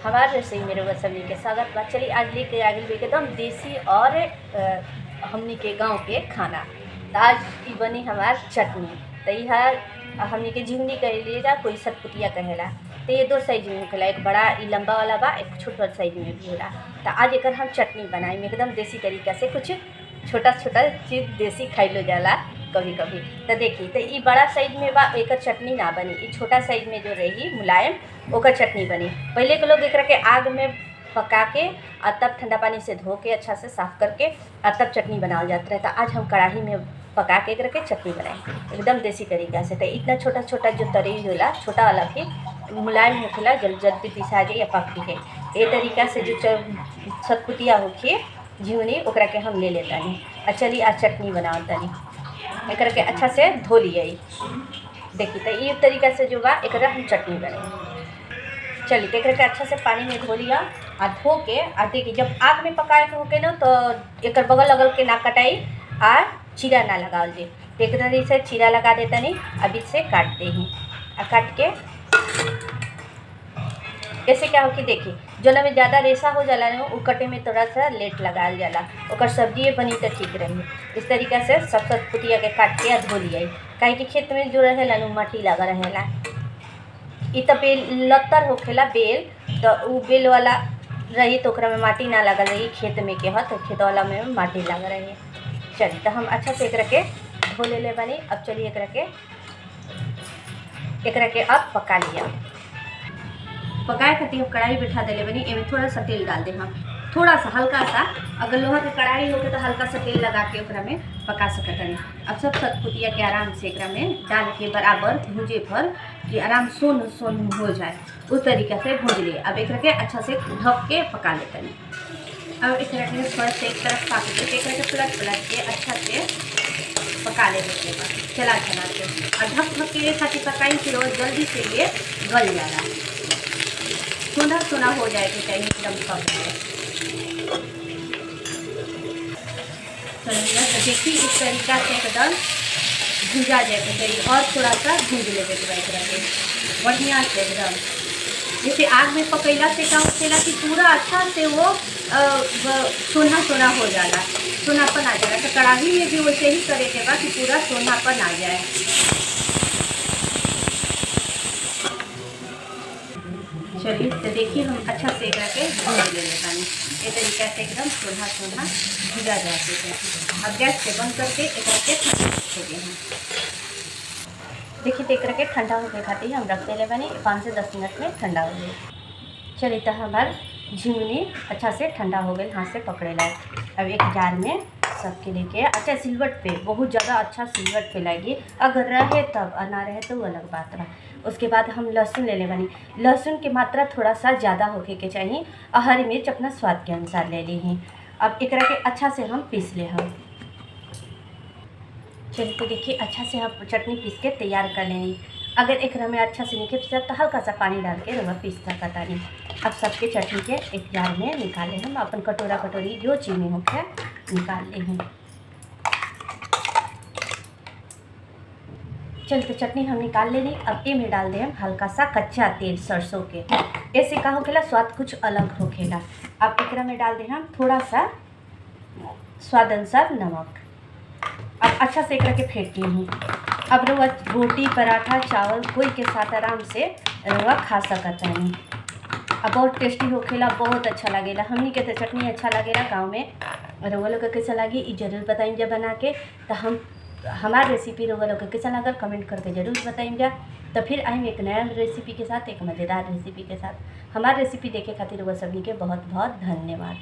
हमारे रसोई में रउआ सभी के स्वागत बा। चलिए आज लेके आ गई एकदम देसी और हमनी के गांव के खाना। तो आज की बनी हमार चटनी। तो यह हमनी के झिंगनी कह लीजिएगा, कोई सतपुतिया कहेला। तो ये दो साइज में होखेला, एक बड़ा ई लंबा वाला बा, एक छोटा साइज में भी होला। तो आज एक हम चटनी बनाई एकदम देसी तरीका से। कुछ छोटा छोटा चीज़ देसी खाइलो जाला कभी कभी। तो देखिए, तो ये बड़ा साइज में बा, एक चटनी ना बनी। ये छोटा साइज में जो रही मुलायम ओकर चटनी बनी। पहले के लोग एक के आग में पका के और तब ठंडा पानी से धो के अच्छा से साफ करके और तब चटनी बनावल जाता रहे। तो आज हम कढ़ाई में पका के करके चटनी बनाए एकदम देसी तरीका से। तो इतना छोटा छोटा जो तरी होला, छोटा वाला भी मुलायम होखेला, जल्दी पिसा जाए या पक है। ये तरीका से जो सतपुतिया होखिए झिंगनी ओकरा के हम ले लेता नहीं। और चलिए आज चटनी बनावल तनी। एक के अच्छा से धो लिए। देखिए, तो ये तरीका से जो बा एक हम चटनी बनाए। चलिए, तो एक अच्छा से पानी में धो लिया और धो के और देखिए, जब आग में पकाए के होके ना तो एक बगल अगल के ना कटाई और चीरा ना लगावल जाए। तो एक तरह से चीरा लगा देता नहीं, अभी से काट दे ही और काट के ऐसे क्या हो कि देखिए, जो में ज़्यादा रेसा हो जाला ना वो कटे में थोड़ा सा लेट लगाल जाला, ओकर सब्जी बनी तो ठीक रही। इस तरीका से सब सतपुतिया के काट के धो लिया। काहे कि खेत में जो रहेला ना माटी लगा रहेला। इ तो बेल लत्तर होखेला बेल, तो उ बेल वाला रही तो ओकरा में माटी ना लगल रही। खेत में के ह तो खेत वाला में माटी लगा रही। चलिए, तो हम अच्छा से एकरा के धो ले बनी। अब चलिए एकरा के अब पका लिया। पकाए खातिर कढ़ाई बैठा देले बनी। एमें थोड़ा सा तेल डाल दे, हम थोड़ा सा हल्का सा। अगर लोहा के कढ़ाई होके तो हल्का सा तेल लगा के ओकरा में पका सकते हैं। अब सब सतपुतिया के आराम से एकरा में डाल के बराबर भूजे पर कि आराम सोन सोन हो जाए, उस तरीके से भूज लिए। अब एकरा के अच्छा से ढक के पका लेते हैं। अब एकरा के फर्स्ट एक तरफ पका के एकरा के पलट के अच्छा से पका लेते हैं, चला के। और ढक के खातिर पकाई फिर और जल्दी से ये गल जाला, सोना सोना हो जाएगी चाहिए एकदम कम है। चलिए, तो देखिए इस तरीका से एकदम भूजा जाएगा चाहिए और थोड़ा सा भूज लेते के बढ़िया से एकदम। जैसे आग में पकैला से क्या होखेला कि पूरा अच्छा से वो सोना सोना हो जाला, सोनापन आ जाएगा। तो कढ़ाई में भी वैसे ही करे के बाद कि पूरा सोनापन आ जाए। चलिए, तो देखिए हम अच्छा से एकरा के भूज ले लेता हूँ। ये तरीका से एकदम सोना सोना भुजा जाते हैं। अब गैस से बंद करके एकरा के ठंडा रखेंगे हम। देखिए, तो एकरा के ठंडा होने खातिर हम रख देले बनी 5 से 10 मिनट में ठंडा हो गई। चलिए, तो हमार झिंगनी अच्छा से ठंडा हो गई, हाथ से पकड़े लाए। अब एक जार में सबके लेके अच्छा सिलवट पे, बहुत ज़्यादा अच्छा सिलवट पे लाएगी। अगर रहे तब और ना रहे तो वो अलग बात रहा। उसके बाद हम लहसुन ले बनी। लहसुन की मात्रा थोड़ा सा ज़्यादा होके के चाहिए और हरी मिर्च अपना स्वाद के अनुसार ले ली हैं। अब एकरा के अच्छा से हम पीस ले हम। चलिए, तो देखिए अच्छा से हम चटनी पीस के तैयार कर लेंगे। अगर एकरा में अच्छा से नहीं पीसा तो हल्का सा पानी डाल के रवा पीस सकता नहीं। अब सबके चटनी के एक जार में निकाले हम, अपन कटोरा कटोरी जो चीज़ में होके निकाल ले हैं। चल, तो चटनी हम निकाल लेनी। अब ये में डाल दें हम हल्का सा कच्चा तेल सरसों के। ऐसे का होखेला स्वाद कुछ अलग होखेला। अब एकरा में डाल दें हम थोड़ा सा स्वाद अनुसार नमक। अब अच्छा से एकरा के फेंट ली। अब रउआ रोटी पराठा चावल कोई के साथ आराम से रउआ खा सकता है। अब बहुत टेस्टी होखेला, बहुत अच्छा लगेला। हमनी के तो चटनी अच्छा लगेला गाँव में। रउआ लोग के कैसा लगी ये जरूर बताइए बना के। तो हम हमार रेसिपी रउआ लोग के कैसा लगल कमेंट करके ज़रूर बताइए। तो फिर आएंगे एक नया रेसिपी के साथ, एक मज़ेदार रेसिपी के साथ। हमारी रेसिपी देखे खातिर रउआ सभी के बहुत बहुत धन्यवाद।